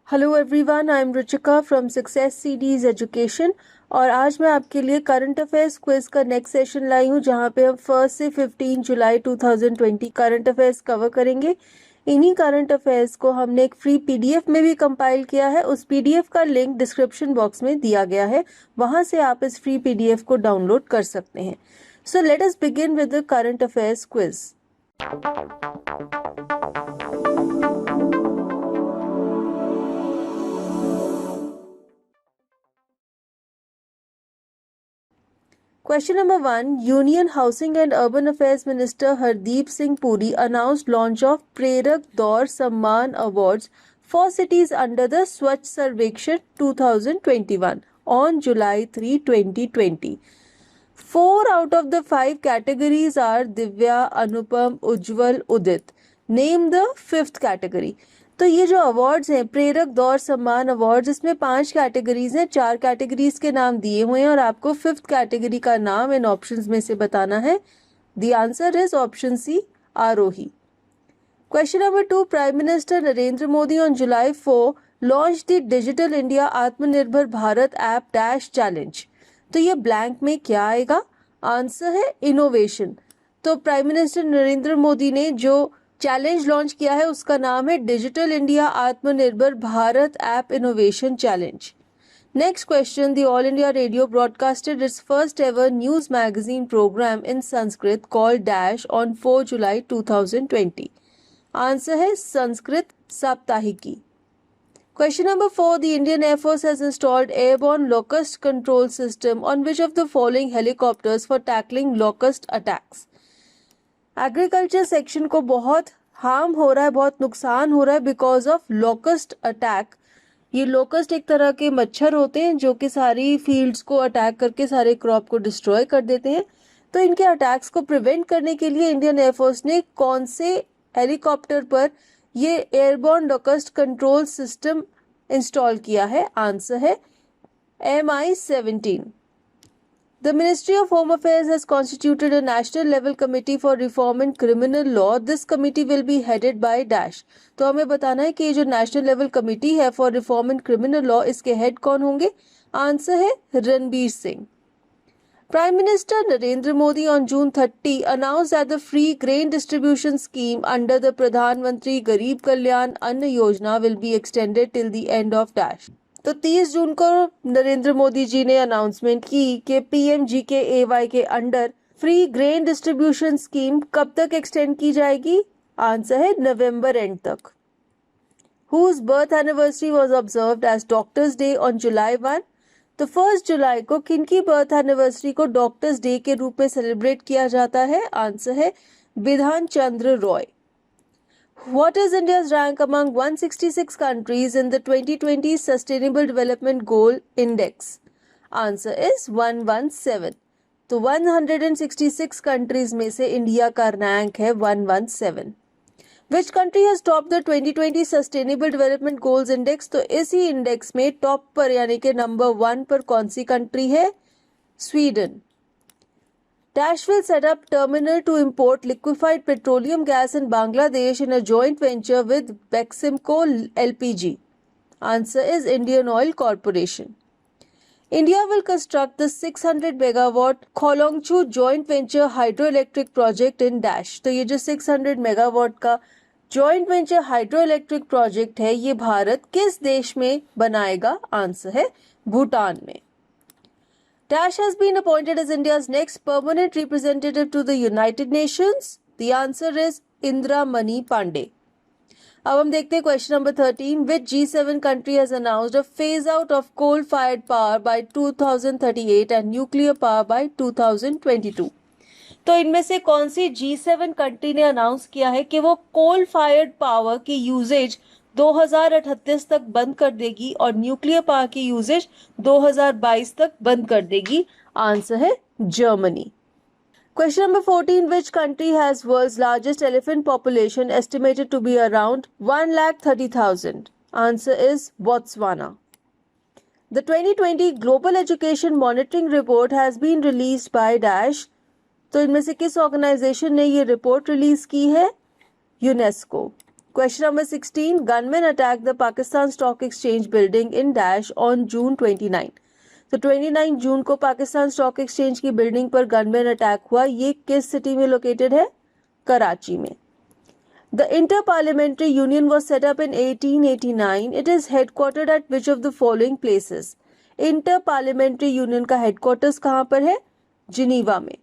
Hello everyone, I am Ruchika from success CDs education. और आज मैं आपके लिए करंट अफेयर्स क्विज का नेक्स्ट सेशन लाई हूँ, जहाँ पे हम 1 से 15 जुलाई 2020 करंट अफेयर्स कवर करेंगे। इन्हीं करंट अफेयर्स को हमने एक फ्री पीडीएफ में भी कंपाइल किया है। उस पीडीएफ का लिंक डिस्क्रिप्शन बॉक्स में दिया गया है, वहाँ से आप इस फ्री पीडीएफ को डाउनलोड कर सकते हैं। So let us begin with the current affairs quiz. Question number 1. Union Housing and Urban Affairs Minister Hardeep Singh Puri announced launch of Prerak Daur Samman Awards for cities under the Swachh Sarvekshan 2021 on July 3, 2020. 4 out of the 5 categories are Divya, Anupam, Ujjwal, Udit. Name the 5th category. तो ये जो awards हैं, प्रेरक दौर सम्मान awards, इसमें 5 categories हैं। 4 categories के नाम दिए हुए हैं और आपको 5th कैटेगरी का नाम इन ऑप्शंस में से बताना है। The answer is option C, Arohi. Question number 2. Prime minister Narendra Modi on July 4 launch the digital India Atmanirbhar Bharat app dash challenge. तो ये ब्लैंक में क्या आएगा? आंसर है इनोवेशन। तो प्राइम मिनिस्टर नरेंद्र मोदी ने जो चैलेंज लॉन्च किया है उसका नाम है digital India Atmanirbhar Bharat app innovation challenge. Next question. The all India radio broadcasted its first ever news magazine programme in Sanskrit called dash on 4 July 2020. Answer है Sanskrit Saptahiki. Question number 4. The Indian Air Force has installed airborne locust control system on which of the following helicopters for tackling locust attacks? Agriculture section को बहुत harm हो रहा है, बहुत नुकसान हो रहा है बिकॉज ऑफ लोकस्ट अटैक। ये लोकस्ट एक तरह के मच्छर होते हैं जो कि सारी फील्ड्स को अटैक करके सारे क्रॉप को डिस्ट्रॉय कर देते हैं। तो इनके अटैक्स को प्रिवेंट करने के लिए इंडियन एयरफोर्स ने कौन से हेलीकॉप्टर पर ये airborne locust control system install किया है? आंसर है MI-17. The Ministry of Home Affairs has constituted a national level committee for reform in criminal law. This committee will be headed by dash. तो हमें बताना है कि ये जो नेशनल लेवल कमेटी है for reform in criminal law, इसके head कौन होंगे? आंसर है Ranbir Singh. Prime Minister Narendra Modi on June 30 announced that the free grain distribution scheme under the Pradhan Mantri Garib Kalyan Ann Yojana will be extended till the end of dash. तो 30 जून को नरेंद्र मोदी जी ने announcement की कि PMGKAY के under free grain distribution scheme कब तक extend की जाएगी? आंसर है नवंबर एंड तक। Whose birth anniversary was observed as Doctors Day on July 1? तो 1 जुलाई को किनकी बर्थ एनिवर्सरी को डॉक्टर्स डे के रूप में सेलिब्रेट किया जाता है? आंसर है बिधान चंद्र Roy. What is India's rank among 166 countries in the 2020 Sustainable Development Goal Index? Answer is 117. तो 166 कंट्रीज में से इंडिया का रैंक है 117. Which country has topped the 2020 Sustainable Development Goals Index? तो इसी इंडेक्स में टॉप पर यानी कि नंबर 1 पर कौन सी कंट्री है? Sweden. Dash will set up terminal to import liquefied petroleum gas in Bangladesh in a joint venture with Beximco LPG. Answer is Indian Oil Corporation. India will construct the 600 megawatt Kholongchu joint venture hydroelectric project in dash. तो ये जो 600 megawatt का joint venture hydroelectric project है, ये भारत किस देश में बनाएगा? आंसर है भूटान में। Dash has been appointed as India's next permanent representative to the United Nations. The answer is Indra Mani Pandey. अब हम देखते हैं question number 13. Which G7 country has announced a phase out of coal-fired power by 2038 and nuclear power by 2022? तो इनमें से कौन सी G7 country ने announce किया है कि वो कोल फायर्ड पावर की यूजेज 2038 तक बंद कर देगी और न्यूक्लियर पावर की यूजेज 2022 तक बंद कर देगी? आंसर है Germany. Question number 14. Which country has world's largest elephant population estimated to be around 1,30,000? Answer is Botswana. The 2020 Global Education Monitoring Report has been released by dash. तो इनमें से किस ऑर्गेनाइजेशन ने ये रिपोर्ट रिलीज की है? UNESCO. Question number 16. Gunmen attacked the Pakistan Stock Exchange building in Dash on June 29. तो 29 जून को पाकिस्तान स्टॉक एक्सचेंज की बिल्डिंग पर गनमैन अटैक हुआ. ये किस सिटी में लोकेटेड है? कराची में. The Inter-Parliamentary Union was set up in 1889. It is headquartered at which of the following places? Inter-Parliamentary Union का headquarters कहाँ पर है? जिनीवा में.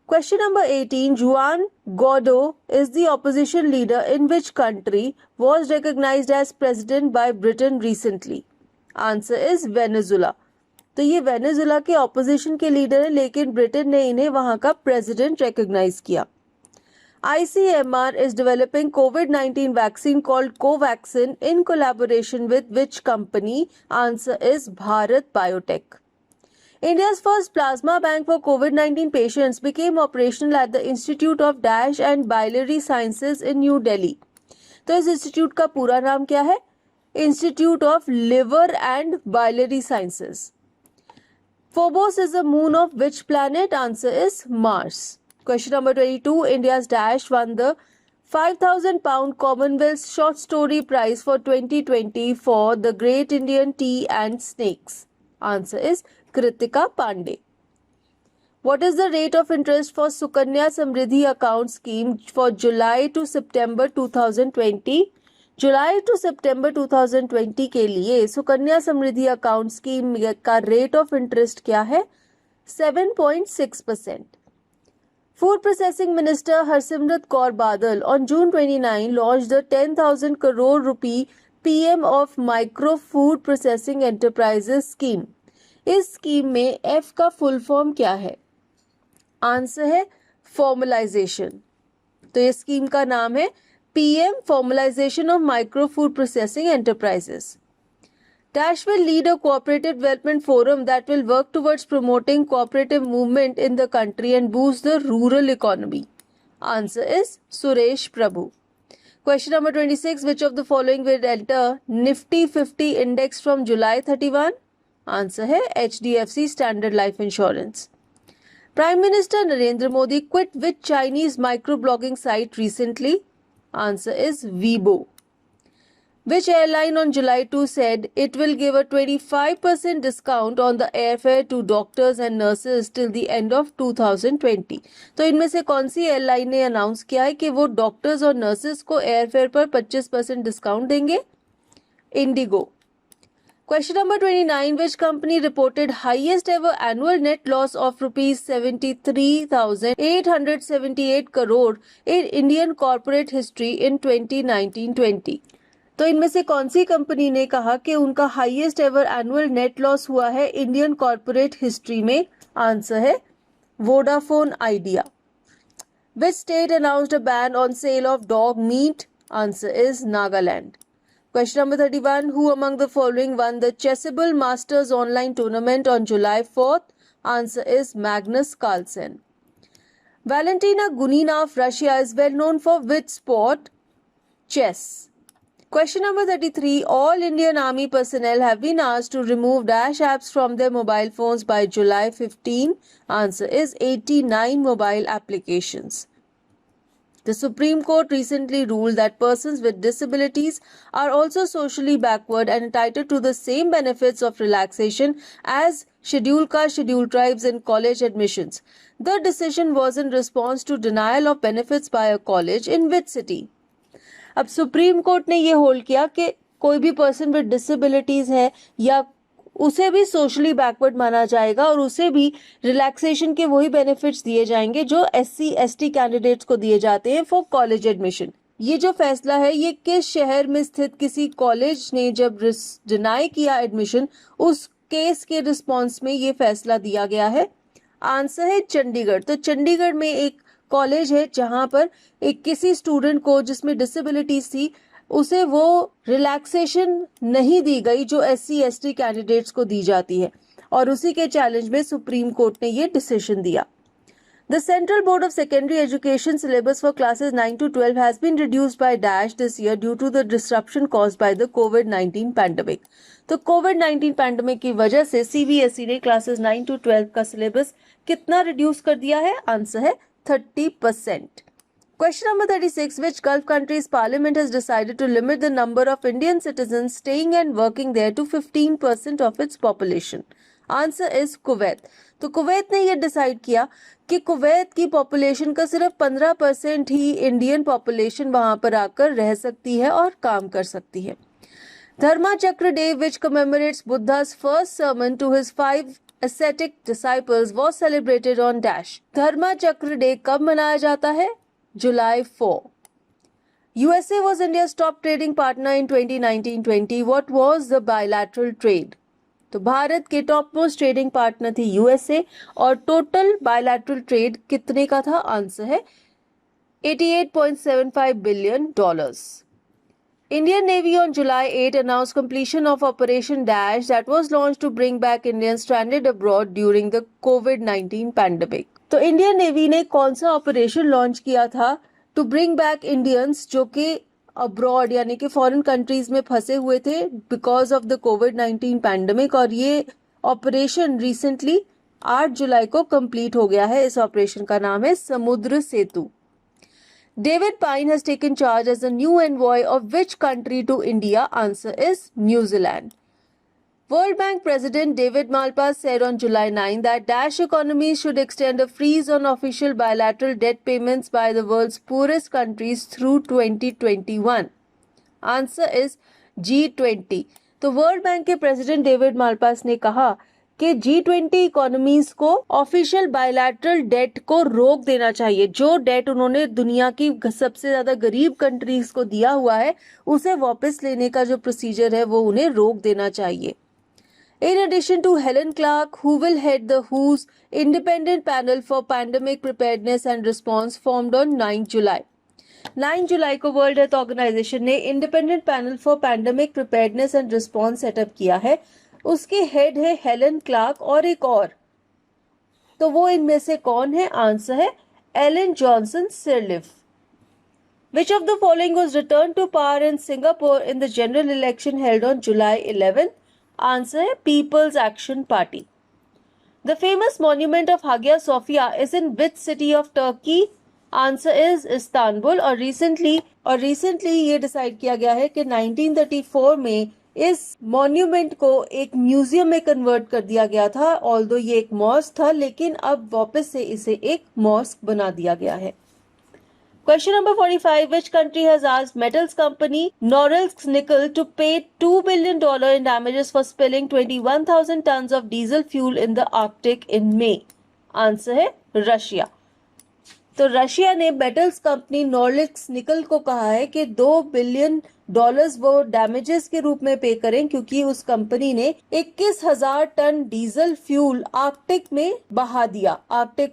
Question number 18. Juan Guaido is the opposition leader in which country was recognized as president by Britain recently? Answer is Venezuela. तो ये Venezuela के opposition के leader है, लेकिन ब्रिटेन ने इन्हें वहां का प्रेसिडेंट रिकॉग्नाइज किया. ICMR is developing COVID-19 vaccine called Covaxin in collaboration with which company? Answer is Bharat Biotech. India's first plasma bank for COVID-19 patients became operational at the Institute of Dash and Biliary Sciences in New Delhi. तो इस institute का पूरा नाम क्या है? Institute of Liver and Biliary Sciences. Phobos is the moon of which planet? Answer is Mars. Question number 22. India's Dash won the £5,000 Commonwealth Short Story Prize for 2020 for The Great Indian Tea and Snakes. Answer is Kritika Pandey. What is the rate of interest for Sukanya Samriddhi account scheme for July to September 2020? जुलाई to सितंबर 2020 के लिए Sukanya Samriddhi account scheme का rate of interest क्या है? 7.6%. Food processing minister Harsimrat Kaur Badal on June 29 launched the 10,000 crore rupee PM of Micro Food Processing Enterprises scheme. इस scheme में F का फुल फॉर्म क्या है? आंसर है फॉर्मलाइजेशन. तो ये स्कीम का नाम है PM Formalization of Micro Food Processing Enterprises. Dash will lead a cooperative development forum that will work towards promoting cooperative movement in the country and boost the rural economy. Answer is Suresh Prabhu. Question number 26. Which of the following will enter Nifty 50 index from July 31? Answer है HDFC Standard Life Insurance. Prime Minister Narendra Modi quit which Chinese microblogging site recently? Answer is Weibo. Which airline on July 2 said it will give a 25% discount on the airfare to doctors and nurses till the end of 2020? तो इनमें से कौन सी airline ने announce किया है कि वो doctors और नर्सेस को एयरफेयर पर 25% डिस्काउंट देंगे? Indigo. Question number 29. Which company reported highest ever annual net loss of rupees 73,878 crore in Indian corporate history in 2019-20? तो इनमें से कौन सी कंपनी ने कहा कि उनका highest ever annual net loss हुआ है इंडियन कॉर्पोरेट हिस्ट्री में? आंसर है Vodafone idea. Which state announced a ban on sale of dog meat? Answer is Nagaland. Question number 31. Who among the following won the Chessable Masters online tournament on July 4th? Answer is Magnus Carlsen. Valentina Gunina of Russia is well known for which sport? Chess. Question number 33. All Indian Army personnel have been asked to remove Dash apps from their mobile phones by July 15. Answer is 89 mobile applications. The Supreme Court recently ruled that persons with disabilities are also socially backward and entitled to the same benefits of relaxation as scheduled caste, scheduled tribes in college admissions. The decision was in response to denial of benefits by a college in which city? अब supreme court ने ये hold किया कि कोई भी person with disabilities है या उसे भी सोशली बैकवर्ड माना जाएगा और उसे भी रिलैक्सेशन के वही बेनिफिट्स दिए जाएंगे जो SC ST कैंडिडेट्स को दिए जाते हैं फॉर कॉलेज एडमिशन. ये जो फैसला है ये किस शहर में स्थित किसी कॉलेज ने जब डिनाई किया एडमिशन उस केस के रिस्पॉन्स में ये फैसला दिया गया है? आंसर है चंडीगढ़. तो चंडीगढ़ में एक कॉलेज है जहां पर एक किसी स्टूडेंट को जिसमें डिसेबिलिटीज थी उसे वो रिलैक्सेशन नहीं दी गई जो SC ST कैंडिडेट्स को दी जाती है और उसी के चैलेंज में सुप्रीम कोर्ट ने ये डिसीजन दिया. The Central Board of Secondary Education syllabus for classes 9 to 12 has been reduced by Dash this year due to the disruption caused by the COVID-19 pandemic. तो COVID-19 पैंडेमिक की वजह से CBSE ने classes 9 to 12 का syllabus कितना reduce कर दिया है? आंसर है 30%. Question number 36. Which Gulf country's parliament has decided to limit the number of Indian citizens staying and working there to 15% of its population? Answer is Kuwait. तो Kuwait ने ये decide किया कि कुवैत की पॉपुलेशन का सिर्फ 15% ही Indian population वहां पर आकर रह सकती है और काम कर सकती है. Dharma Chakra Day, which commemorates Buddha's first sermon to his 5 ascetic disciples, was celebrated on dash. Dharma Chakra Day कब मनाया जाता है? July 4. USA was India's top trading partner in 2019-20. What was the bilateral trade? तो भारत के top most trading partner थी USA और total bilateral trade कितने का था? आंसर है $88.75 billion. Indian Navy on July 8 announced completion of Operation Dash that was launched to bring back Indians stranded abroad during the COVID-19 pandemic. तो Indian navy ने कौन सा ऑपरेशन लॉन्च किया था टू ब्रिंग बैक इंडियंस जो कि abroad यानी कि फॉरेन कंट्रीज में फंसे हुए थे because of the covid pandemic, और ये ऑपरेशन रिसेंटली 8 जुलाई को कंप्लीट हो गया है. इस ऑपरेशन का नाम है समुद्र सेतु. David Pine has taken charge as the new envoy of which country to India? Answer is New Zealand. World Bank President David Malpass said on July 9 that Dash economies should extend a freeze on official bilateral debt payments by the world's poorest countries through 2021. Answer is G20. तो world bank के president David Malpass ने कहा कि G20 economies को official bilateral date को रोक देना चाहिए. जो डेट उन्होंने दुनिया की सबसे ज्यादा गरीब कंट्रीज को दिया हुआ है उसे वापस लेने का जो प्रोसीजर है वो उन्हें रोक देना चाहिए. In addition to Helen Clark, who will head the WHO's independent panel for pandemic preparedness and response formed on 9 July. 9 जुलाई को वर्ल्ड हेल्थ ऑर्गेनाइजेशन ने independent panel for pandemic preparedness and response setup किया है. उसके head है Helen Clark और एक और. तो वो इनमें से कौन है? आंसर है Ellen Johnson Sirleaf. Which of the following was returned to power in Singapore in the general election held on July 11? Answer है People's Action Party. The famous monument of Hagia Sophia is in which city of Turkey? Answer is Istanbul. और recently ये decide किया गया है कि 1934 में इस monument को एक म्यूजियम में कन्वर्ट कर दिया गया था. ऑल्दो ये एक मॉस्क था लेकिन अब वापस से इसे एक मॉस्क बना दिया गया है. Question number 45. Which country has asked metals company Norilsk Nickel to pay $2 billion in damages for spilling 21,000 tons of diesel fuel in the Arctic in May? Answer है रशिया. तो रशिया ने मेटल्स कंपनी नॉरिल्स्क निकल को कहा है कि $2 billion वो damages के रूप में पे करें क्योंकि उस कंपनी ने 21,000 tonne diesel fuel Arctic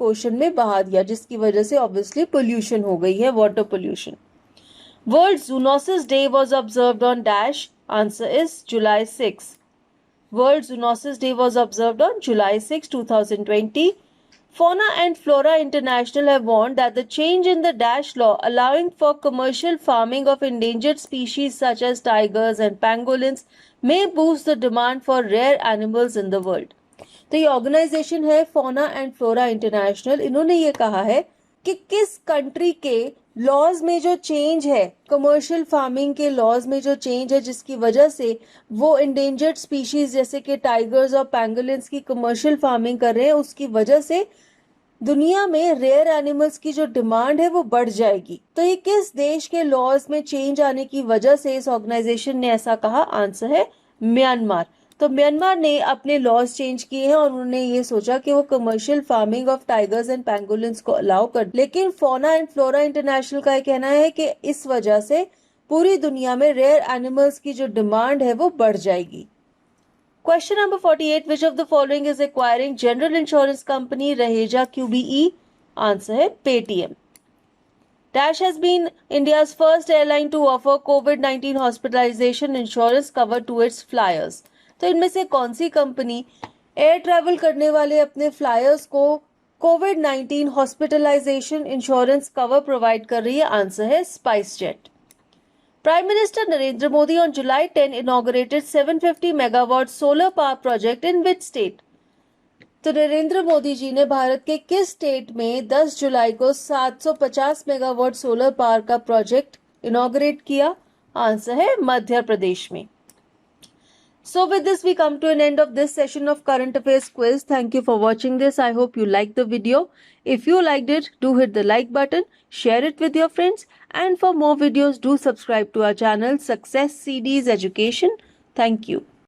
Ocean में बहा दिया जिसकी वजह से ऑब्वियसली पोल्यूशन हो गई है, water pollution. World zoonosis day was observed on dash. Answer is July 6. World zoonosis day was observed on July 6, 2020. Fauna and Flora International have warned that the change in the Dash law allowing for commercial farming of endangered species such as tigers and pangolins may boost the demand for rare animals in the world. तो ये organisation है Fauna and Flora International. इन्होंने ये कहा है कि किस country के लॉज में जो चेंज है, कमर्शियल फार्मिंग के लॉज में जो चेंज है जिसकी वजह से वो इंडेंजर्ड स्पीशीज जैसे कि टाइगर्स और पैंगोलिन्स की कमर्शियल फार्मिंग कर रहे हैं, उसकी वजह से दुनिया में रेयर एनिमल्स की जो डिमांड है वो बढ़ जाएगी. तो ये किस देश के लॉज में चेंज आने की वजह से इस ऑर्गेनाइजेशन ने ऐसा कहा? आंसर है म्यांमार. तो म्यांमार ने अपने लॉज चेंज किए हैं और उन्होंने ये सोचा कि वो commercial farming of tigers and pangolins को अलाउ कर. लेकिन फौना एंड फ्लोरा इंटरनेशनल का कहना है कि इस वजह से पूरी दुनिया में रेयर एनिमल्स की जो डिमांड है वो बढ़ जाएगी. Question number 48. Which of the following is acquiring general insurance company Raheja QBE? Answer है Paytm. Dash has been India's first airline to offer COVID-19 hospitalization insurance cover to its flyers. तो इनमें से कौन सी company air travel करने वाले अपने flyers को COVID-19 hospitalisation insurance cover provide कर रही है? आंसर है SpiceJet. Prime Minister Narendra Modi on July 10 inaugurated 750 megawatt solar power project in which state? तो नरेंद्र मोदी जी ने भारत के किस स्टेट में 10 जुलाई को 750 मेगावाट सोलर पावर का प्रोजेक्ट इनॉग्रेट किया? आंसर है मध्य प्रदेश में. So with this we come to an end of this session of current affairs quiz. Thank you for watching this. I hope you liked the video. If you liked it, do hit the like button, share it with your friends, and for more videos do subscribe to our channel Success CDs Education. Thank you.